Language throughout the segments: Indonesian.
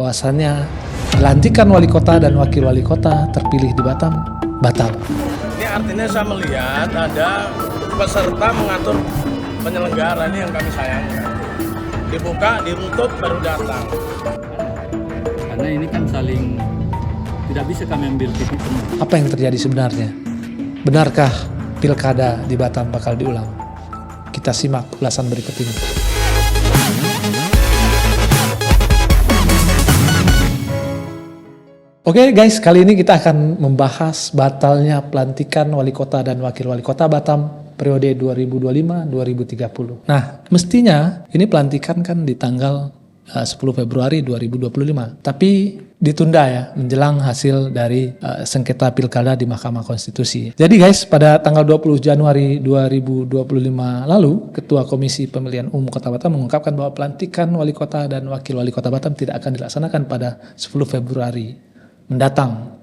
bahwasannya pelantikan wali kota dan wakil wali kota terpilih di Batam batal. Ini artinya saya melihat ada peserta mengatur penyelenggara, ini yang kami sayangkan. Dibuka, ditutup, baru datang. Karena ini kan saling tidak bisa kami ambil titik temu. Apa yang terjadi sebenarnya? Benarkah pilkada di Batam bakal diulang? Kita simak ulasan berikut ini. Oke guys, kali ini kita akan membahas batalnya pelantikan wali kota dan wakil wali kota Batam periode 2025-2030. Nah, mestinya ini pelantikan kan di tanggal 10 Februari 2025. Tapi ditunda ya, menjelang hasil dari sengketa pilkada di Mahkamah Konstitusi. Jadi guys, pada tanggal 20 Januari 2025 lalu, Ketua Komisi Pemilihan Umum Kota Batam mengungkapkan bahwa pelantikan wali kota dan wakil wali kota Batam tidak akan dilaksanakan pada 10 Februari mendatang.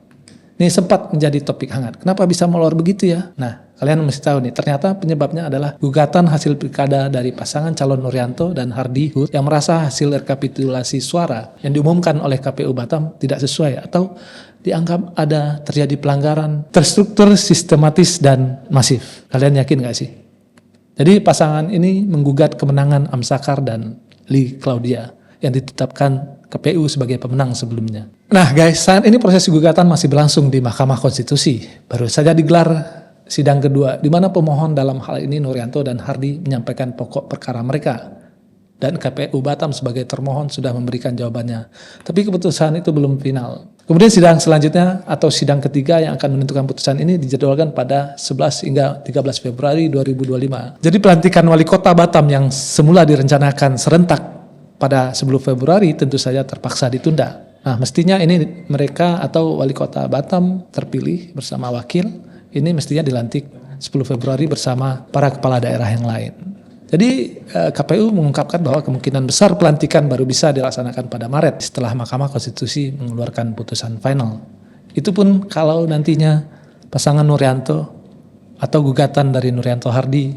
Ini sempat menjadi topik hangat. Kenapa bisa molor begitu ya? Nah, kalian mesti tahu nih, ternyata penyebabnya adalah gugatan hasil pilkada dari pasangan calon Nuryanto dan Hardy Hud yang merasa hasil rekapitulasi suara yang diumumkan oleh KPU Batam tidak sesuai atau dianggap ada terjadi pelanggaran terstruktur, sistematis, dan masif. Kalian yakin gak sih? Jadi pasangan ini menggugat kemenangan Amsakar dan Lee Claudia yang ditetapkan KPU sebagai pemenang sebelumnya. Nah guys, saat ini proses gugatan masih berlangsung di Mahkamah Konstitusi. Baru saja digelar sidang kedua, di mana pemohon dalam hal ini Nuryanto dan Hardy menyampaikan pokok perkara mereka. Dan KPU Batam sebagai termohon sudah memberikan jawabannya. Tapi keputusan itu belum final. Kemudian sidang selanjutnya atau sidang ketiga yang akan menentukan putusan ini dijadwalkan pada 11 hingga 13 Februari 2025. Jadi pelantikan wali kota Batam yang semula direncanakan serentak pada 10 Februari tentu saja terpaksa ditunda. Nah, mestinya ini mereka atau wali kota Batam terpilih bersama wakil, ini mestinya dilantik 10 Februari bersama para kepala daerah yang lain. Jadi KPU mengungkapkan bahwa kemungkinan besar pelantikan baru bisa dilaksanakan pada Maret setelah Mahkamah Konstitusi mengeluarkan putusan final. Itu pun kalau nantinya pasangan Nuryanto atau gugatan dari Nuryanto Hardy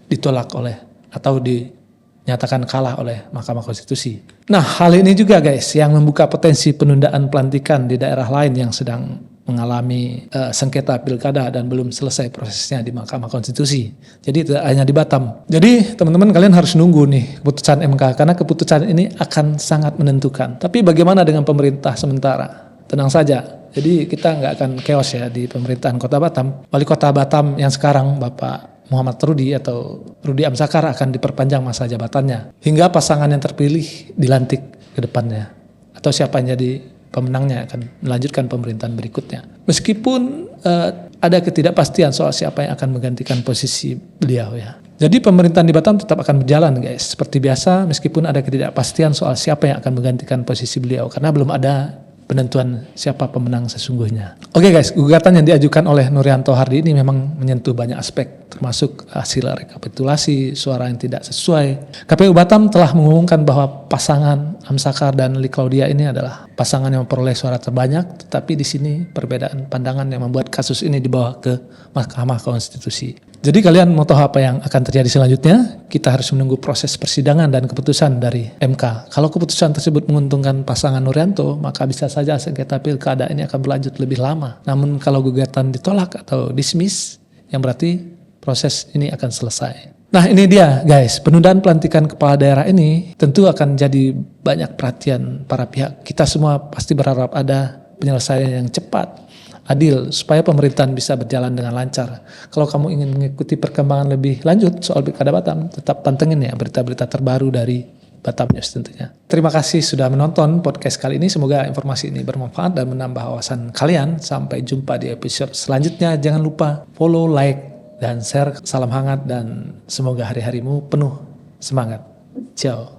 ditolak oleh atau dinyatakan kalah oleh Mahkamah Konstitusi. Nah, hal ini juga guys yang membuka potensi penundaan pelantikan di daerah lain yang sedang mengalami sengketa pilkada dan belum selesai prosesnya di Mahkamah Konstitusi. Jadi tidak hanya di Batam. Jadi teman-teman kalian harus nunggu nih keputusan MK karena keputusan ini akan sangat menentukan. Tapi bagaimana dengan pemerintah sementara? Tenang saja. Jadi kita nggak akan chaos ya di pemerintahan Kota Batam. Wali Kota Batam yang sekarang Bapak Muhammad Rudi atau Rudi Amsakar akan diperpanjang masa jabatannya hingga pasangan yang terpilih dilantik ke depannya atau siapa yang jadi pemenangnya akan melanjutkan pemerintahan berikutnya. Meskipun ada ketidakpastian soal siapa yang akan menggantikan posisi beliau ya. Jadi pemerintahan di Batam tetap akan berjalan guys seperti biasa meskipun ada ketidakpastian soal siapa yang akan menggantikan posisi beliau karena belum ada penentuan siapa pemenang sesungguhnya. Oke guys, gugatan yang diajukan oleh Nuryanto Hardy ini memang menyentuh banyak aspek, termasuk hasil rekapitulasi suara yang tidak sesuai. KPU Batam telah mengumumkan bahwa pasangan Amsakar dan Lee Claudia ini adalah pasangan yang memperoleh suara terbanyak, tetapi di sini perbedaan pandangan yang membuat kasus ini dibawa ke Mahkamah Konstitusi. Jadi kalian mau tahu apa yang akan terjadi selanjutnya? Kita harus menunggu proses persidangan dan keputusan dari MK. Kalau keputusan tersebut menguntungkan pasangan Nuryanto, maka bisa saja sengketa pilkada ini akan berlanjut lebih lama. Namun kalau gugatan ditolak atau dismiss, yang berarti proses ini akan selesai. Nah ini dia guys, penundaan pelantikan kepala daerah ini tentu akan jadi banyak perhatian para pihak. Kita semua pasti berharap ada penyelesaian yang cepat, adil, supaya pemerintahan bisa berjalan dengan lancar. Kalau kamu ingin mengikuti perkembangan lebih lanjut soal Pilkada Batam, tetap pantengin ya berita-berita terbaru dari Batam News tentunya. Terima kasih sudah menonton podcast kali ini. Semoga informasi ini bermanfaat dan menambah wawasan kalian. Sampai jumpa di episode selanjutnya. Jangan lupa follow, like, dan share. Salam hangat dan semoga hari-harimu penuh semangat. Ciao.